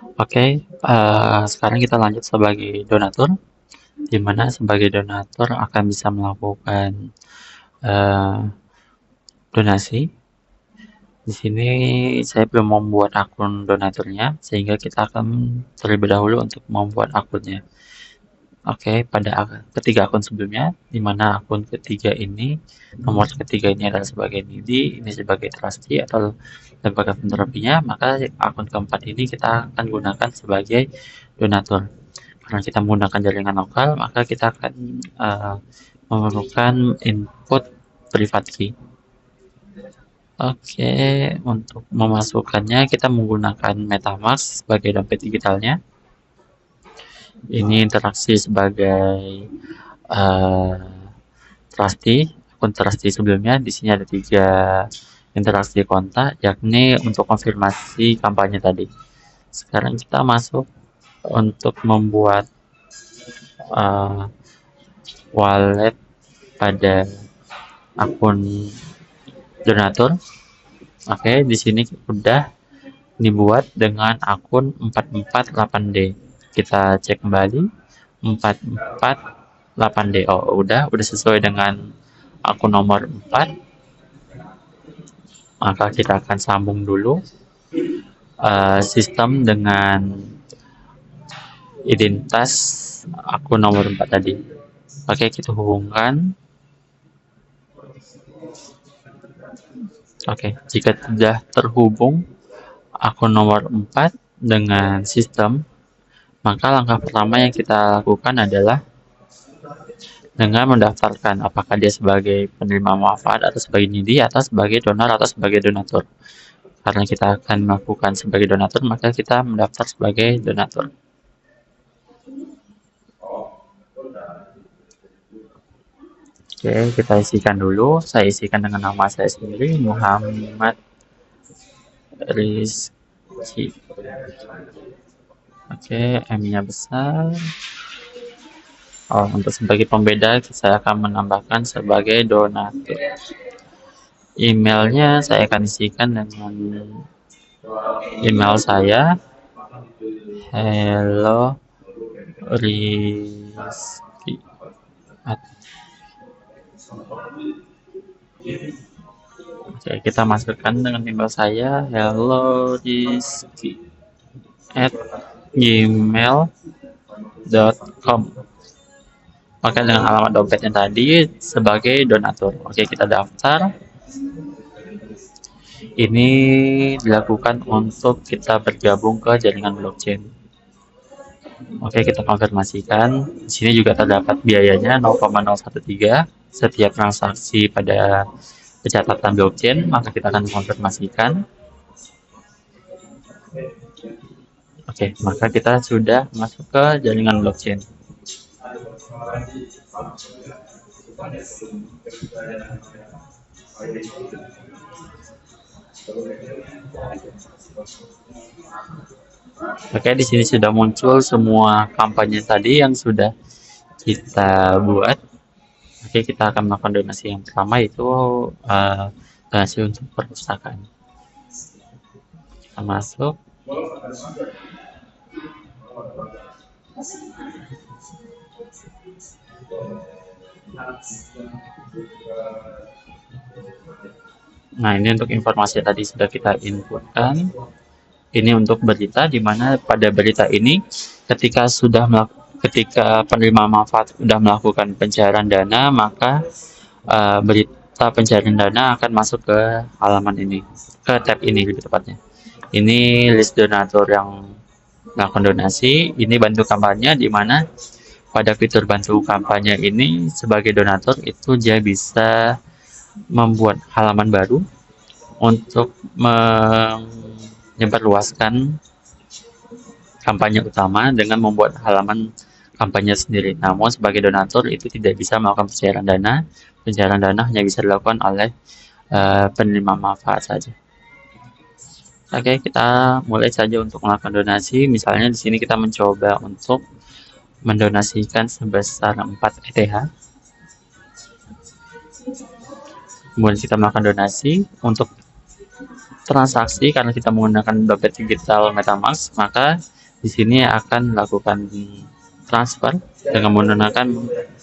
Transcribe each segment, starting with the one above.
Oke, sekarang kita lanjut sebagai donatur, di mana sebagai donatur akan bisa melakukan eh, donasi. Di sini saya belum membuat akun donaturnya, sehingga kita akan terlebih dahulu untuk membuat akunnya. Oke, pada ketiga akun sebelumnya, di mana akun ketiga ini, nomor ketiga ini adalah sebagai nidi, ini sebagai trustee atau lembaga filantropinya, maka akun keempat ini kita akan gunakan sebagai donatur. Karena kita menggunakan jaringan lokal, maka kita akan memerlukan input private key. Oke, untuk memasukkannya kita menggunakan MetaMask sebagai dompet digitalnya. Ini interaksi sebagai uh, trustee, akun trustee sebelumnya. Di sini ada 3 interaksi kontak, yakni untuk konfirmasi kampanye tadi. Sekarang kita masuk untuk membuat uh, wallet pada akun donatur. Oke, di sini udah dibuat dengan akun 448D. Kita cek kembali 448D. Oh, udah sesuai dengan akun nomor 4. Maka kita akan sambung dulu sistem dengan identitas akun nomor 4 tadi. Oke, kita hubungkan. Oke, jika sudah terhubung akun nomor 4 dengan sistem, maka langkah pertama yang kita lakukan adalah dengan mendaftarkan apakah dia sebagai penerima manfaat atau sebagai nidi atau sebagai donor atau sebagai donatur. Karena kita akan melakukan sebagai donatur, maka kita mendaftar sebagai donatur. Oke, kita isikan dulu. Saya isikan dengan nama saya sendiri, Muhammad Rizky. Oke, M-nya besar. Oh, untuk sebagai pembeda, saya akan menambahkan sebagai donatur. Emailnya saya akan isikan dengan email saya, hello Rizky. Oke, kita masukkan dengan email saya, hello Rizky @gmail.com. Pakai dengan alamat dompetnya tadi sebagai donatur. Oke, kita daftar. Ini dilakukan untuk kita bergabung ke jaringan blockchain. Oke, kita konfirmasikan. Di sini juga terdapat biayanya 0,013 setiap transaksi pada pencatatan blockchain, maka kita akan konfirmasikan. Oke, maka kita sudah masuk ke jaringan blockchain. Oke, di sini sudah muncul semua kampanye tadi yang sudah kita buat. Oke, kita akan melakukan donasi yang pertama, yaitu donasi untuk perpustakaan. Kita masuk. Nah, ini untuk informasi tadi sudah kita inputkan. Ini untuk berita, di mana pada berita ini ketika penerima manfaat sudah melakukan pencairan dana, maka berita pencairan dana akan masuk ke halaman ini, ke tab ini lebih tepatnya. Ini list donatur yang melakukan donasi. Ini bantu kampanye, di mana pada fitur bantu kampanye ini sebagai donatur itu dia bisa membuat halaman baru untuk menyebarluaskan kampanye utama dengan membuat halaman kampanye sendiri. Namun sebagai donatur itu tidak bisa melakukan pencairan dana. Pencairan dana hanya bisa dilakukan oleh penerima manfaat saja. Oke, kita mulai saja untuk melakukan donasi. Misalnya di sini kita mencoba untuk mendonasikan sebesar 4 ETH. Kemudian kita melakukan donasi. Untuk transaksi karena kita menggunakan dompet digital MetaMask, maka di sini akan melakukan transfer dengan menggunakan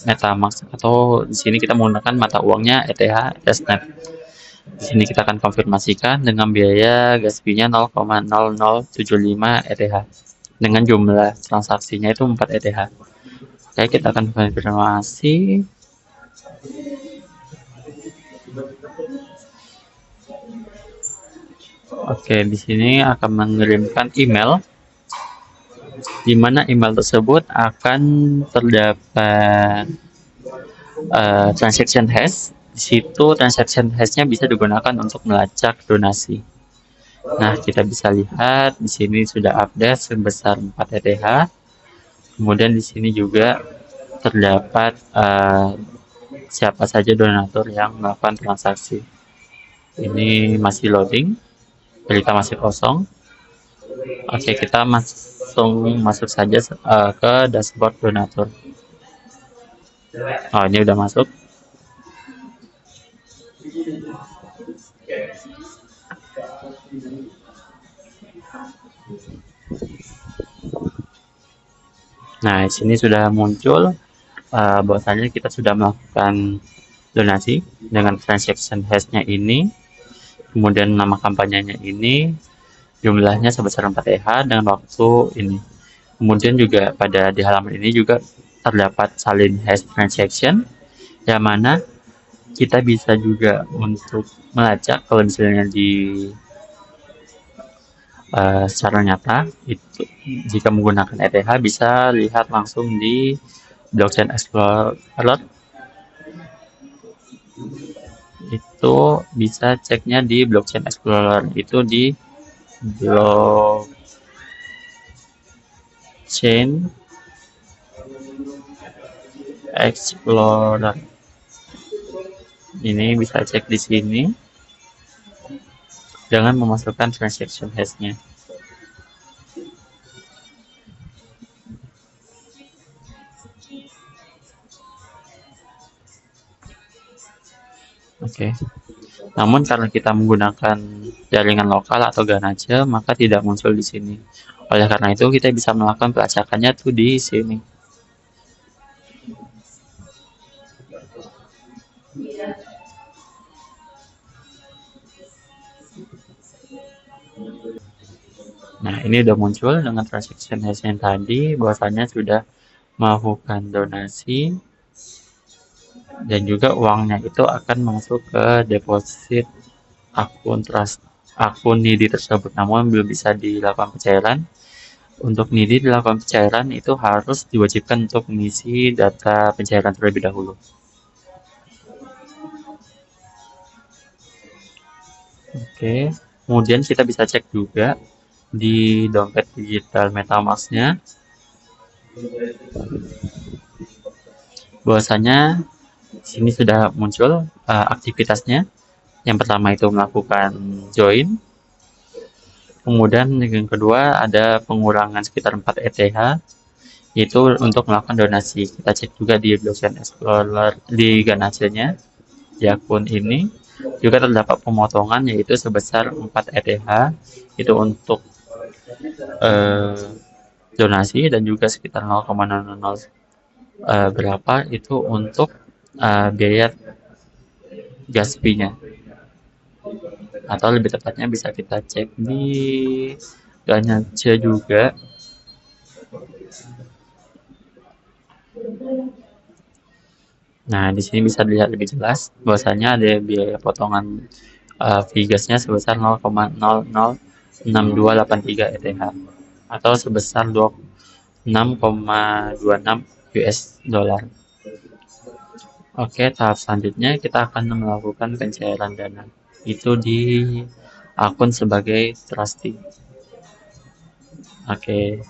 MetaMask, atau di sini kita menggunakan mata uangnya ETH Testnet. Di sini kita akan konfirmasikan dengan biaya gas fee-nya 0,0075 ETH dengan jumlah transaksinya itu 4 ETH. Oke, kita akan konfirmasi. Oke, di sini akan mengirimkan email, di mana email tersebut akan terdapat transaction hash. Di situ transaction hash-nya bisa digunakan untuk melacak donasi. Nah, kita bisa lihat di sini sudah update sebesar 4 ETH. Kemudian di sini juga terdapat siapa saja donatur yang melakukan transaksi. Ini masih loading, berita masih kosong. Oke, kita masuk saja ke dashboard donatur. Oh, ini udah masuk. Nah, di sini sudah muncul bahwasanya kita sudah melakukan donasi dengan transaction hash-nya ini, kemudian nama kampanyenya ini, jumlahnya sebesar 4 ETH dengan waktu ini. Kemudian juga pada di halaman ini juga terdapat salin hash transaction, yang mana kita bisa juga untuk melacak kalau misalnya di secara nyata itu jika menggunakan ETH bisa lihat langsung di Blockchain Explorer. Itu bisa ceknya di Blockchain Explorer, itu di Blockchain Explorer. Ini bisa cek di sini dengan memasukkan transaction hash-nya. Oke. Namun karena kita menggunakan jaringan lokal atau Ganache, maka tidak muncul di sini. Oleh karena itu, kita bisa melakukan pelacakannya tuh di sini. Nah, ini udah muncul dengan transaction hash yang tadi, bahwasanya sudah melakukan donasi, dan juga uangnya itu akan masuk ke deposit akun Nidi tersebut, namun belum bisa dilakukan pencairan. Untuk Nidi dilakukan pencairan itu harus diwajibkan untuk mengisi data pencairan terlebih dahulu. Oke, kemudian kita bisa cek juga di dompet digital MetaMask-nya bahwasanya sini sudah muncul aktivitasnya. Yang pertama itu melakukan join, kemudian yang kedua ada pengurangan sekitar 4 ETH, itu untuk melakukan donasi. Kita cek juga di Blockchain Explorer di Ganache-nya, di akun ini juga terdapat pemotongan yaitu sebesar 4 ETH, itu untuk donasi, dan juga sekitar 0,00 berapa itu untuk biaya gas fee-nya, atau lebih tepatnya bisa kita cek di Ganache juga. Nah, di sini bisa dilihat lebih jelas bahwasanya ada biaya potongan fee gasnya sebesar 0,006283 ETH atau sebesar 26,26 US dollar. Oke, tahap selanjutnya kita akan melakukan pencairan dana. Itu di akun sebagai trustee. Oke.